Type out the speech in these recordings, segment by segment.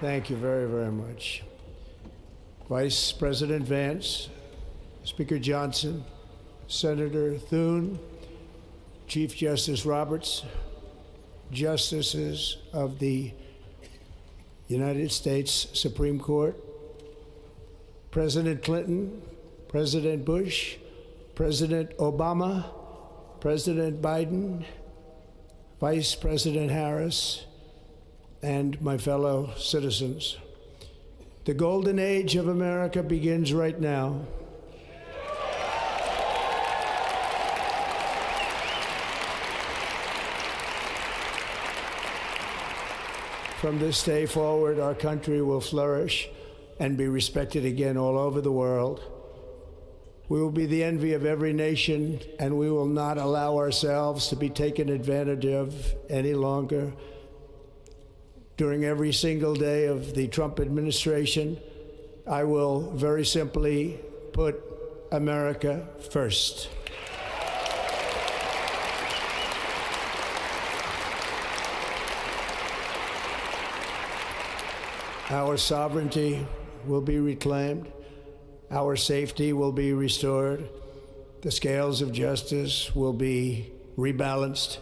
Thank you very, very much. Vice President Vance, Speaker Johnson, Senator Thune, Chief Justice Roberts, Justices of the United States Supreme Court, President Clinton, President Bush, President Obama, President Biden, Vice President Harris, and my fellow citizens. The golden age of America begins right now. From this day forward, our country will flourish and be respected again all over the world. We will be the envy of every nation, and we will not allow ourselves to be taken advantage of any longer. During every single day of the Trump administration, I will very simply put America first. Our sovereignty will be reclaimed. Our safety will be restored. The scales of justice will be rebalanced.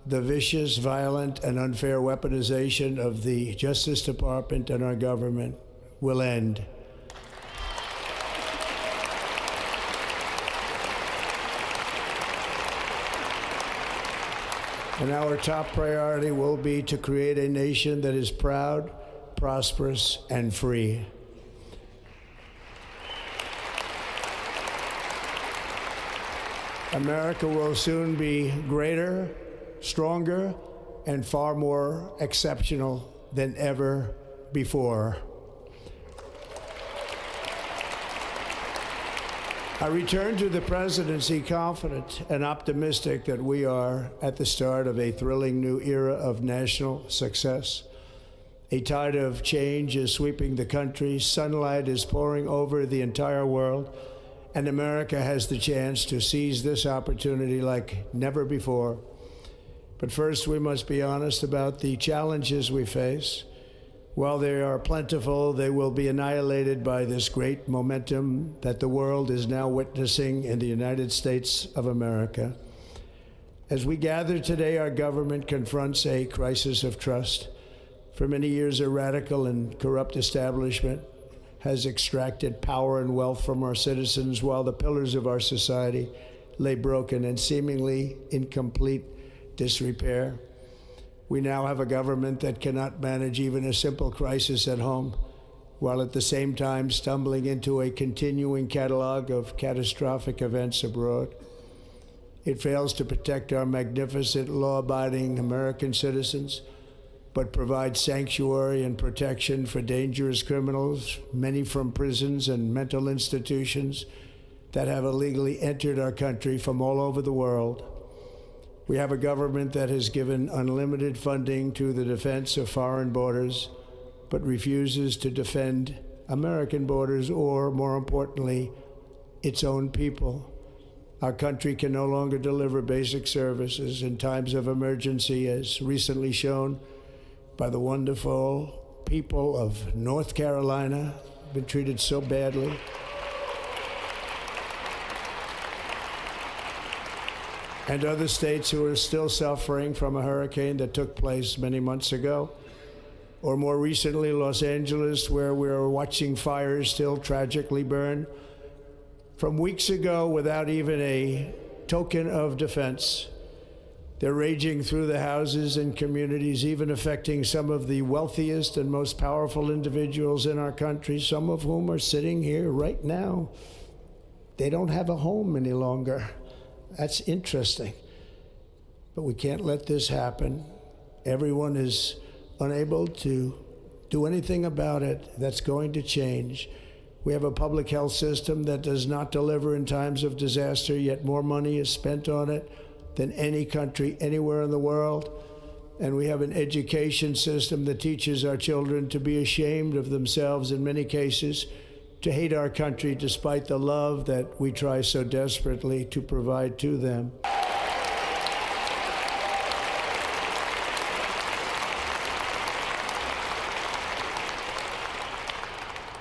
The vicious, violent, and unfair weaponization of the Justice Department and our government will end. And our top priority will be to create a nation that is proud, prosperous, and free. America will soon be greater, stronger, and far more exceptional than ever before. I return to the presidency confident and optimistic that we are at the start of a thrilling new era of national success. A tide of change is sweeping the country, sunlight is pouring over the entire world, and America has the chance to seize this opportunity like never before. But first, we must be honest about the challenges we face. While they are plentiful, they will be annihilated by this great momentum that the world is now witnessing in the United States of America. As we gather today, our government confronts a crisis of trust. For many years, a radical and corrupt establishment has extracted power and wealth from our citizens while the pillars of our society lay broken and seemingly in complete disrepair. We now have a government that cannot manage even a simple crisis at home, while at the same time stumbling into a continuing catalog of catastrophic events abroad. It fails to protect our magnificent, law-abiding American citizens, but provides sanctuary and protection for dangerous criminals, many from prisons and mental institutions that have illegally entered our country from all over the world. We have a government that has given unlimited funding to the defense of foreign borders, but refuses to defend American borders or, more importantly, its own people. Our country can no longer deliver basic services in times of emergency, as recently shown by the wonderful people of North Carolina, been treated so badly. And other states who are still suffering from a hurricane that took place many months ago. Or more recently, Los Angeles, where we are watching fires still tragically burn from weeks ago without even a token of defense. They're raging through the houses and communities, even affecting some of the wealthiest and most powerful individuals in our country, some of whom are sitting here right now. They don't have a home any longer. That's interesting. But we can't let this happen. Everyone is unable to do anything about it. That's going to change. We have a public health system that does not deliver in times of disaster, yet more money is spent on it than any country anywhere in the world. And we have an education system that teaches our children to be ashamed of themselves in many cases, to hate our country despite the love that we try so desperately to provide to them.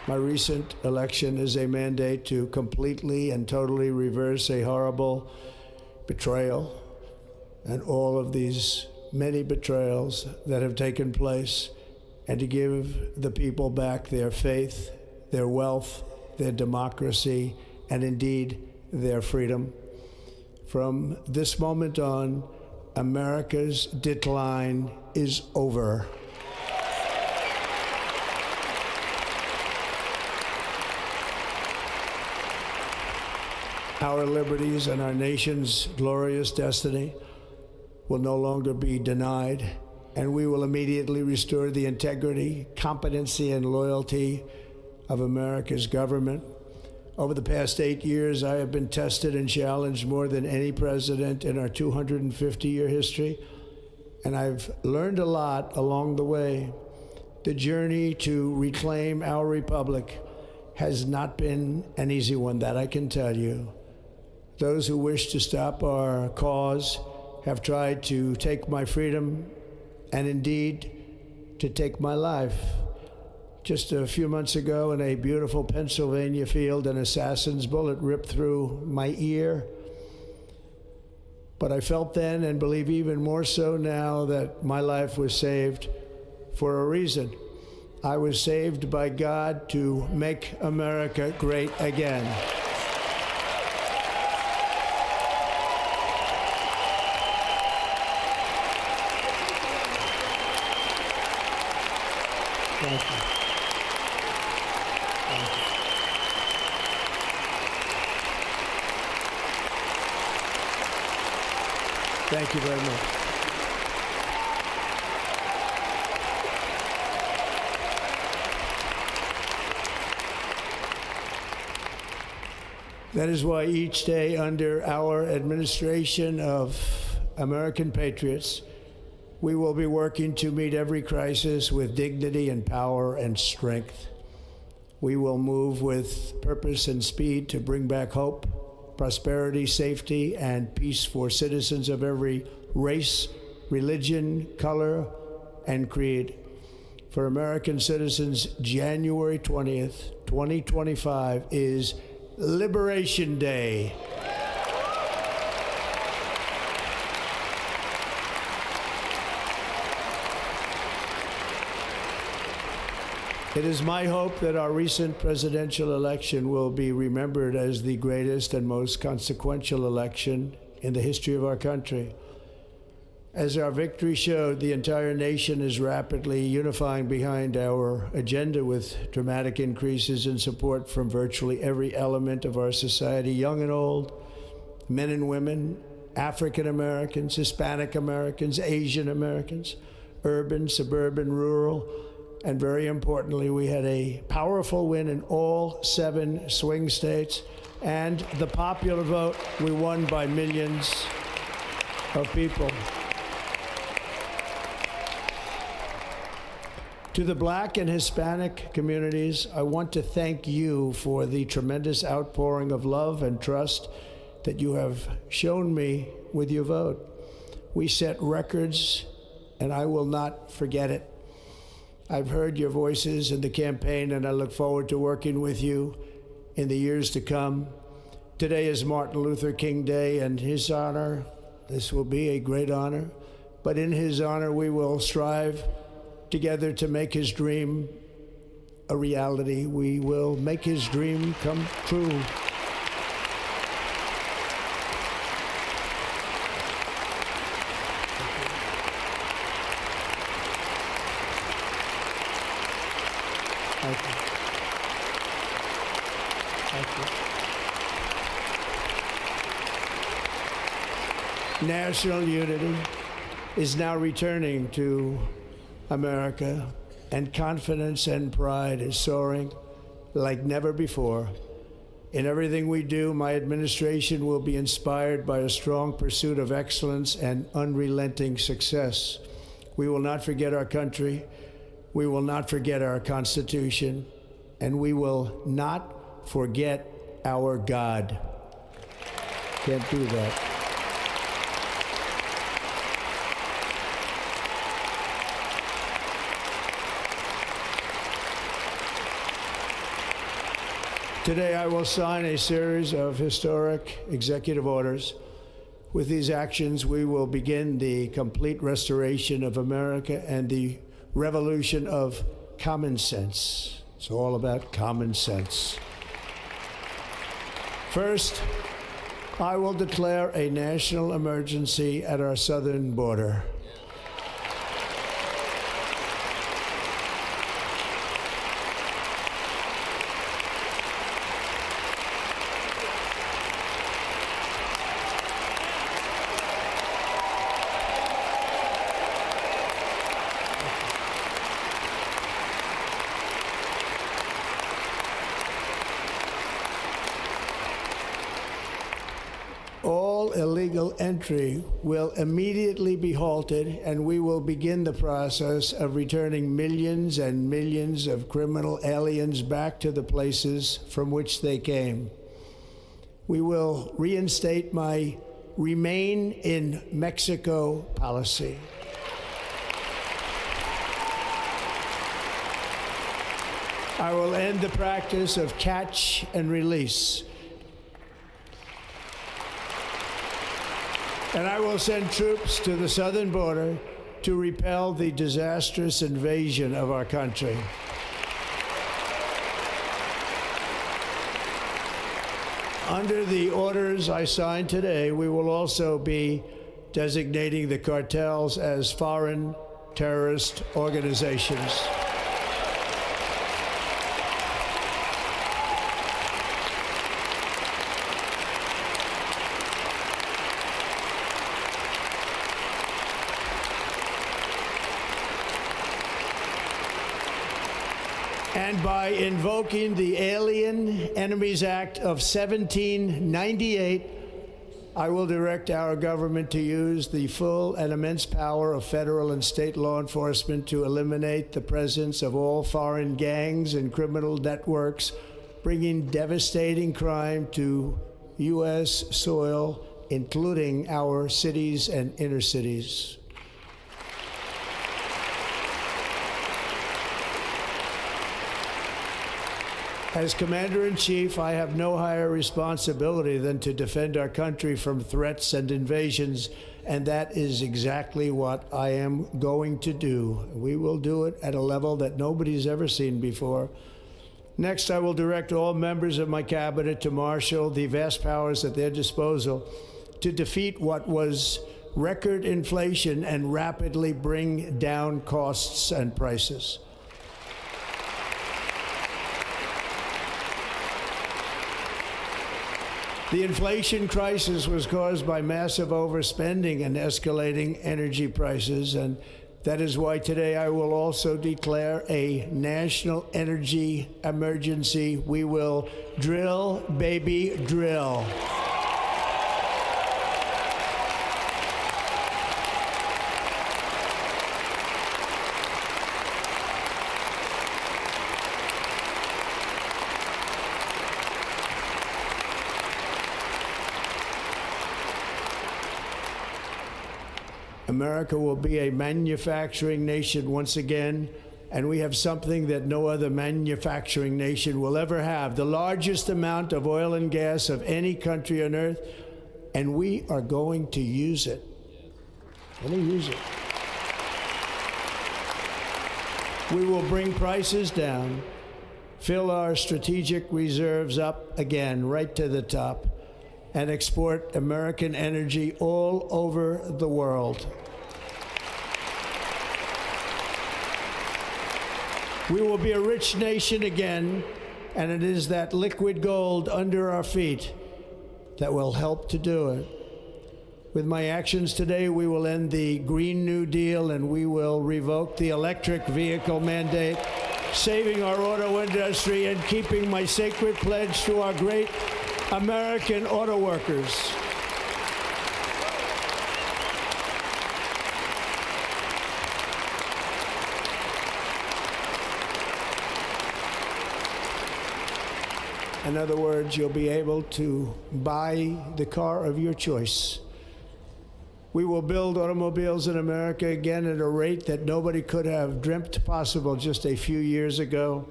My recent election is a mandate to completely and totally reverse a horrible betrayal and all of these many betrayals that have taken place, and to give the people back their faith, their wealth, their democracy, and indeed their freedom. From this moment on, America's decline is over. Our liberties and our nation's glorious destiny will no longer be denied, and we will immediately restore the integrity, competency, and loyalty of America's government. Over the past 8 years, I have been tested and challenged more than any president in our 250-year history, and I've learned a lot along the way. The journey to reclaim our republic has not been an easy one, that I can tell you. Those who wish to stop our cause have tried to take my freedom and indeed to take my life. Just a few months ago in a beautiful Pennsylvania field, an assassin's bullet ripped through my ear. But I felt then, and believe even more so now, that my life was saved for a reason. I was saved by God to make America great again. Thank you. Thank you. Thank you very much. That is why each day under our administration of American patriots, we will be working to meet every crisis with dignity and power and strength. We will move with purpose and speed to bring back hope, prosperity, safety, and peace for citizens of every race, religion, color, and creed. For American citizens, January 20th, 2025 is Liberation Day. It is my hope that our recent presidential election will be remembered as the greatest and most consequential election in the history of our country. As our victory showed, the entire nation is rapidly unifying behind our agenda with dramatic increases in support from virtually every element of our society, young and old, men and women, African Americans, Hispanic Americans, Asian Americans, urban, suburban, rural, and very importantly, we had a powerful win in all 7 swing states, and the popular vote, we won by millions of people. To the Black and Hispanic communities, I want to thank you for the tremendous outpouring of love and trust that you have shown me with your vote. We set records, and I will not forget it. I've heard your voices in the campaign, and I look forward to working with you in the years to come. Today is Martin Luther King Day, and his honor, this will be a great honor, but in his honor, we will strive together to make his dream a reality. We will make his dream come true. Thank you. Thank you. National unity is now returning to America, and confidence and pride is soaring like never before. In everything we do, my administration will be inspired by a strong pursuit of excellence and unrelenting success. We will not forget our country. We will not forget our Constitution, and we will not forget our God. Can't do that. Today, I will sign a series of historic executive orders. With these actions, we will begin the complete restoration of America and the revolution of common sense. It's all about common sense. First, I will declare a national emergency at our southern border. All illegal entry will immediately be halted, and we will begin the process of returning millions and millions of criminal aliens back to the places from which they came. We will reinstate my Remain in Mexico policy. I will end the practice of catch and release. And I will send troops to the southern border to repel the disastrous invasion of our country. Under the orders I signed today, we will also be designating the cartels as foreign terrorist organizations. And by invoking the Alien Enemies Act of 1798, I will direct our government to use the full and immense power of federal and state law enforcement to eliminate the presence of all foreign gangs and criminal networks, bringing devastating crime to U.S. soil, including our cities and inner cities. As Commander-in-Chief, I have no higher responsibility than to defend our country from threats and invasions, and that is exactly what I am going to do. We will do it at a level that nobody's ever seen before. Next, I will direct all members of my cabinet to marshal the vast powers at their disposal to defeat what was record inflation and rapidly bring down costs and prices. The inflation crisis was caused by massive overspending and escalating energy prices, and that is why today I will also declare a national energy emergency. We will drill, baby, drill. America will be a manufacturing nation once again, and we have something that no other manufacturing nation will ever have, the largest amount of oil and gas of any country on earth, and we are going to use it. We're going to use it. We will bring prices down, fill our strategic reserves up again, right to the top, and export American energy all over the world. We will be a rich nation again, and it is that liquid gold under our feet that will help to do it. With my actions today, we will end the Green New Deal, and we will revoke the electric vehicle mandate, saving our auto industry and keeping my sacred pledge to our great American auto workers. In other words, you'll be able to buy the car of your choice. We will build automobiles in America again at a rate that nobody could have dreamt possible just a few years ago.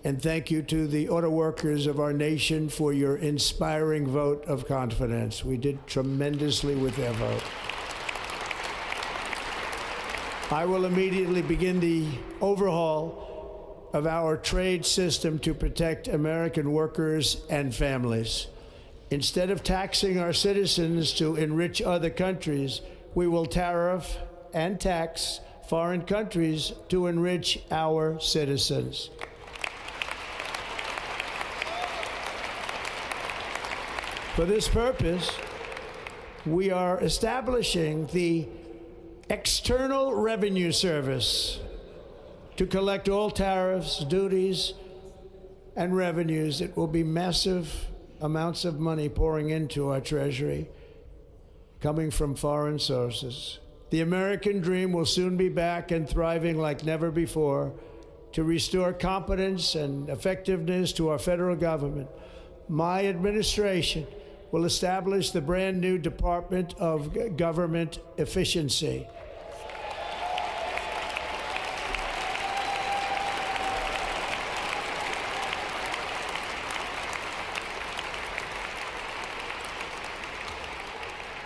And thank you to the auto workers of our nation for your inspiring vote of confidence. We did tremendously with their vote. I will immediately begin the overhaul of our trade system to protect American workers and families. Instead of taxing our citizens to enrich other countries, we will tariff and tax foreign countries to enrich our citizens. For this purpose, we are establishing the External Revenue Service to collect all tariffs, duties, and revenues. It will be massive amounts of money pouring into our treasury, coming from foreign sources. The American dream will soon be back and thriving like never before to restore competence and effectiveness to our federal government. My administration will establish the brand new Department of Government Efficiency.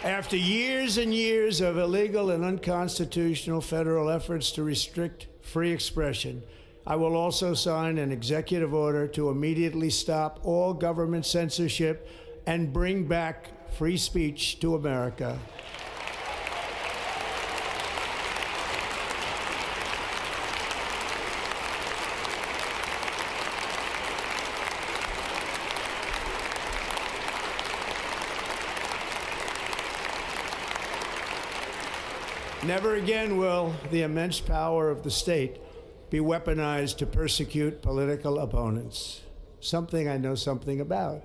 After years and years of illegal and unconstitutional federal efforts to restrict free expression, I will also sign an executive order to immediately stop all government censorship and bring back free speech to America. Never again will the immense power of the state be weaponized to persecute political opponents, something I know something about.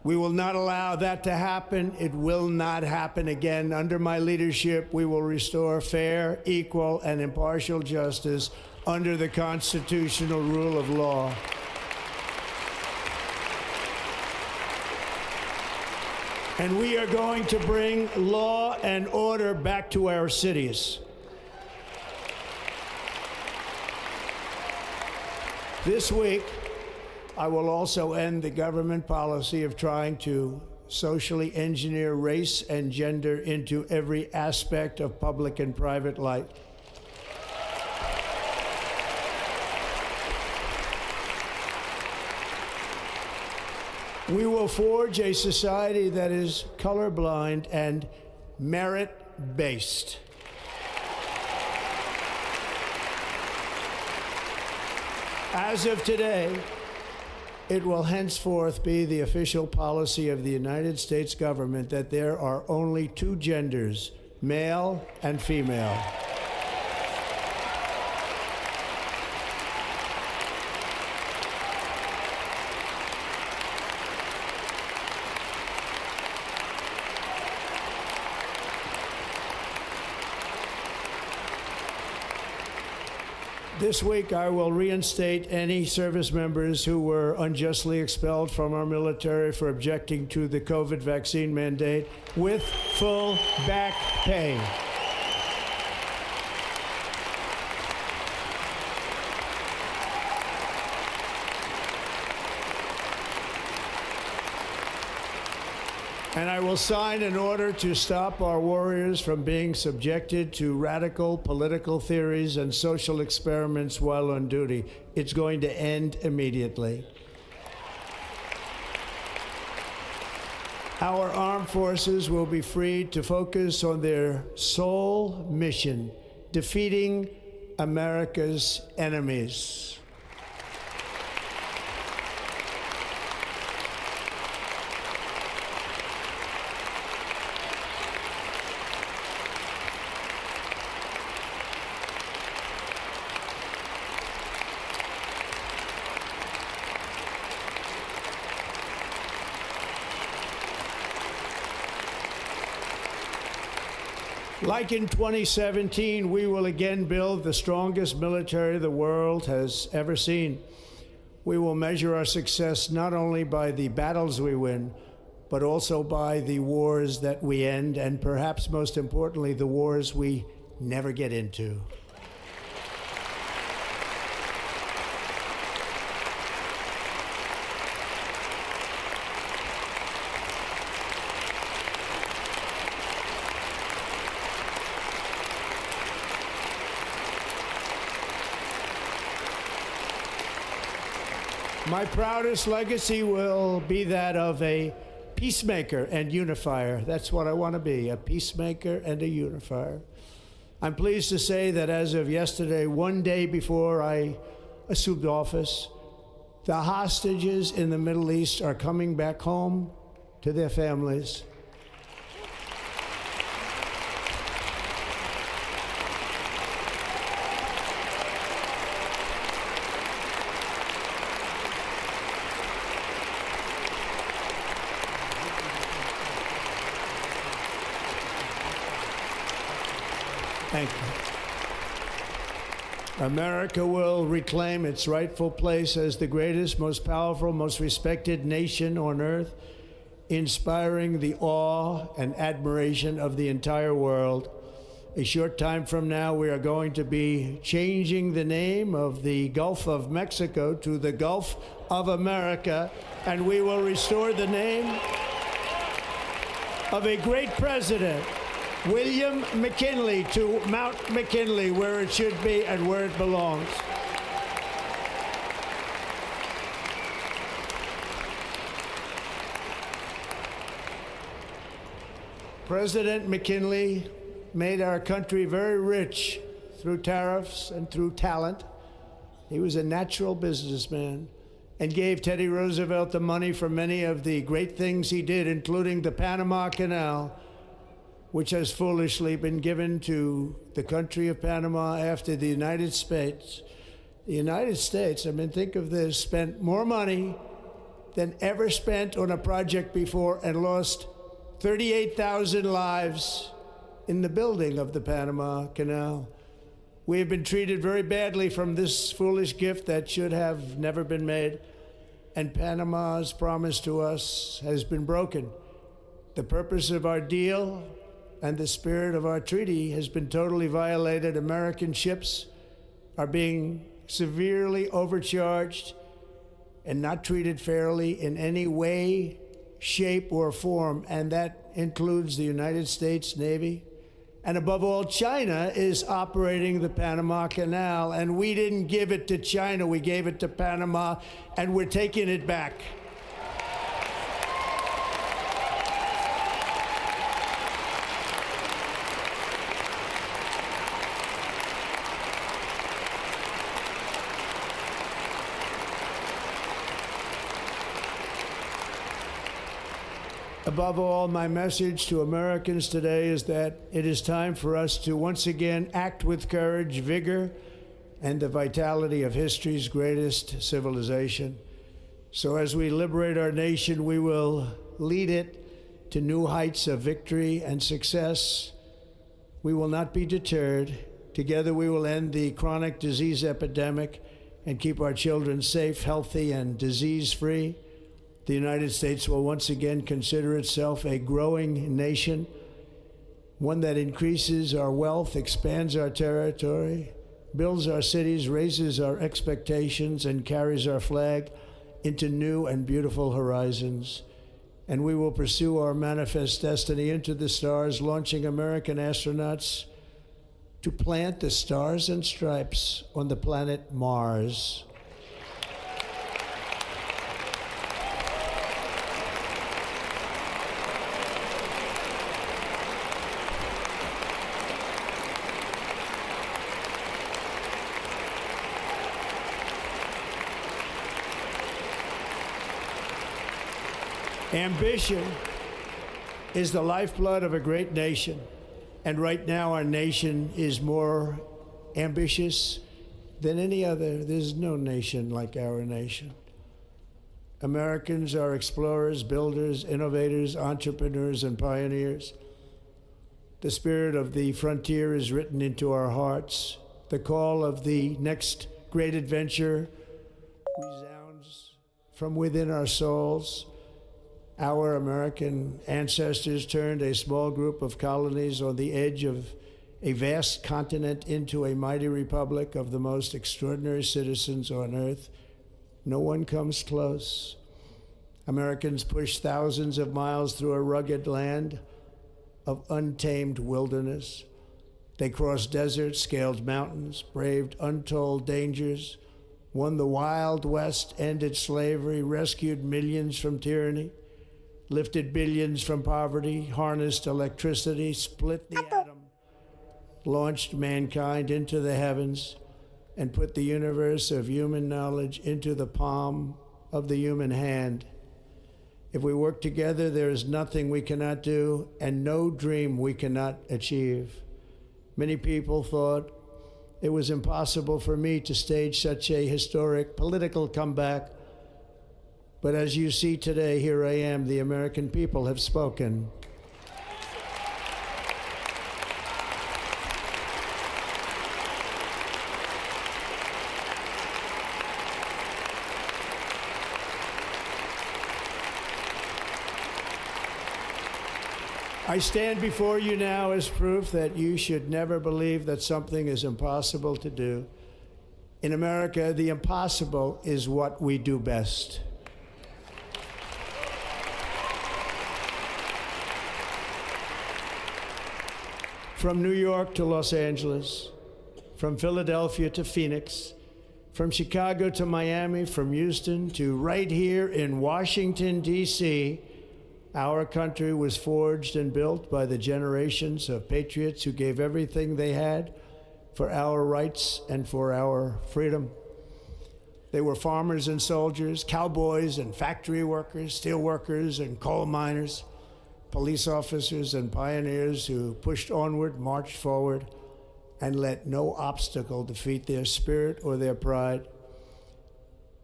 We will not allow that to happen. It will not happen again. Under my leadership, we will restore fair, equal, and impartial justice under the constitutional rule of law. And we are going to bring law and order back to our cities. This week, I will also end the government policy of trying to socially engineer race and gender into every aspect of public and private life. We will forge a society that is colorblind and merit-based. As of today, it will henceforth be the official policy of the United States government that there are only two genders, male and female. This week, I will reinstate any service members who were unjustly expelled from our military for objecting to the COVID vaccine mandate with full back pay. And I will sign an order to stop our warriors from being subjected to radical political theories and social experiments while on duty. It's going to end immediately. Our armed forces will be freed to focus on their sole mission, defeating America's enemies. Like in 2017, we will again build the strongest military the world has ever seen. We will measure our success not only by the battles we win, but also by the wars that we end, and perhaps most importantly, the wars we never get into. My proudest legacy will be that of a peacemaker and unifier. That's what I want to be, a peacemaker and a unifier. I'm pleased to say that as of yesterday, one day before I assumed office, the hostages in the Middle East are coming back home to their families. Thank you. America will reclaim its rightful place as the greatest, most powerful, most respected nation on earth, inspiring the awe and admiration of the entire world. A short time from now, we are going to be changing the name of the Gulf of Mexico to the Gulf of America, and we will restore the name of a great president, William McKinley, to Mount McKinley, where it should be and where it belongs. President McKinley made our country very rich through tariffs and through talent. He was a natural businessman and gave Teddy Roosevelt the money for many of the great things he did, including the Panama Canal, which has foolishly been given to the country of Panama after the United States. The United States, I mean, think of this, spent more money than ever spent on a project before and lost 38,000 lives in the building of the Panama Canal. We have been treated very badly from this foolish gift that should have never been made, and Panama's promise to us has been broken. The purpose of our deal and the spirit of our treaty has been totally violated. American ships are being severely overcharged and not treated fairly in any way, shape, or form, and that includes the United States Navy. And above all, China is operating the Panama Canal, and we didn't give it to China, we gave it to Panama, and we're taking it back. Above all, my message to Americans today is that it is time for us to once again act with courage, vigor, and the vitality of history's greatest civilization. So as we liberate our nation, we will lead it to new heights of victory and success. We will not be deterred. Together we will end the chronic disease epidemic and keep our children safe, healthy, and disease-free. The United States will once again consider itself a growing nation, one that increases our wealth, expands our territory, builds our cities, raises our expectations, and carries our flag into new and beautiful horizons. And we will pursue our manifest destiny into the stars, launching American astronauts to plant the stars and stripes on the planet Mars. Ambition is the lifeblood of a great nation, and right now our nation is more ambitious than any other. There's no nation like our nation. Americans are explorers, builders, innovators, entrepreneurs, and pioneers. The spirit of the frontier is written into our hearts. The call of the next great adventure resounds from within our souls. Our American ancestors turned a small group of colonies on the edge of a vast continent into a mighty republic of the most extraordinary citizens on earth. No one comes close. Americans pushed thousands of miles through a rugged land of untamed wilderness. They crossed deserts, scaled mountains, braved untold dangers, won the Wild West, ended slavery, rescued millions from tyranny, lifted billions from poverty, harnessed electricity, split the atom, launched mankind into the heavens, and put the universe of human knowledge into the palm of the human hand. If we work together, there is nothing we cannot do and no dream we cannot achieve. Many people thought it was impossible for me to stage such a historic political comeback. But as you see today, here I am. The American people have spoken. I stand before you now as proof that you should never believe that something is impossible to do. In America, the impossible is what we do best. From New York to Los Angeles, from Philadelphia to Phoenix, from Chicago to Miami, from Houston to right here in Washington, D.C., our country was forged and built by the generations of patriots who gave everything they had for our rights and for our freedom. They were farmers and soldiers, cowboys and factory workers, steel workers and coal miners, police officers and pioneers who pushed onward, marched forward, and let no obstacle defeat their spirit or their pride.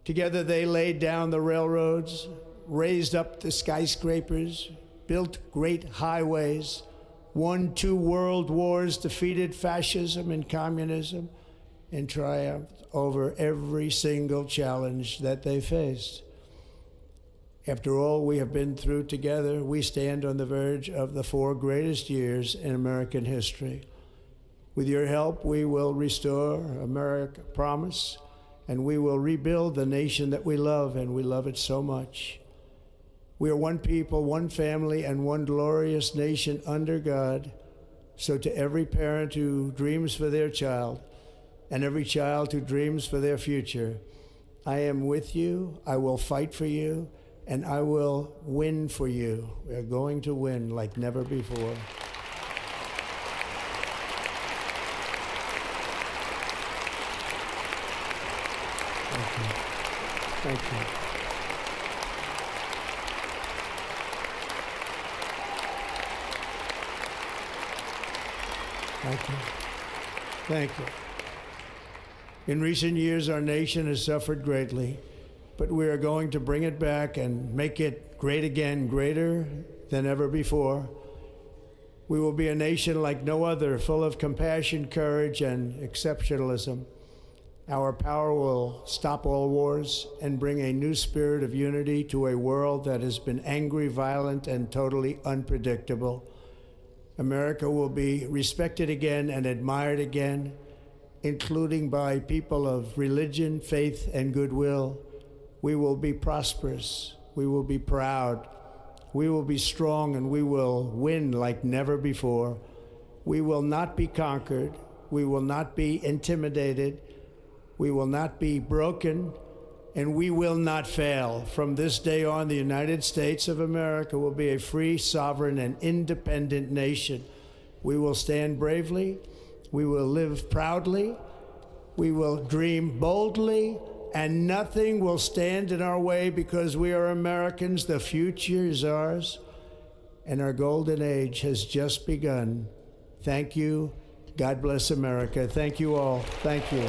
Together they laid down the railroads, raised up the skyscrapers, built great highways, won 2 world wars, defeated fascism and communism, and triumphed over every single challenge that they faced. After all we have been through together, we stand on the verge of the 4 greatest years in American history. With your help, we will restore America, promise, and we will rebuild the nation that we love, and we love it so much. We are one people, one family, and one glorious nation under God. So to every parent who dreams for their child, and every child who dreams for their future, I am with you, I will fight for you, and I will win for you. We are going to win like never before. Thank you. Thank you. Thank you. Thank you. In recent years, our nation has suffered greatly, but we are going to bring it back and make it great again, greater than ever before. We will be a nation like no other, full of compassion, courage, and exceptionalism. Our power will stop all wars and bring a new spirit of unity to a world that has been angry, violent, and totally unpredictable. America will be respected again and admired again, including by people of religion, faith, and goodwill. We will be prosperous. We will be proud. We will be strong, and we will win like never before. We will not be conquered. We will not be intimidated. We will not be broken, and we will not fail. From this day on, the United States of America will be a free, sovereign, and independent nation. We will stand bravely. We will live proudly. We will dream boldly, and nothing will stand in our way because we are Americans. The future is ours, and our golden age has just begun. Thank you. God bless America. Thank you all. Thank you.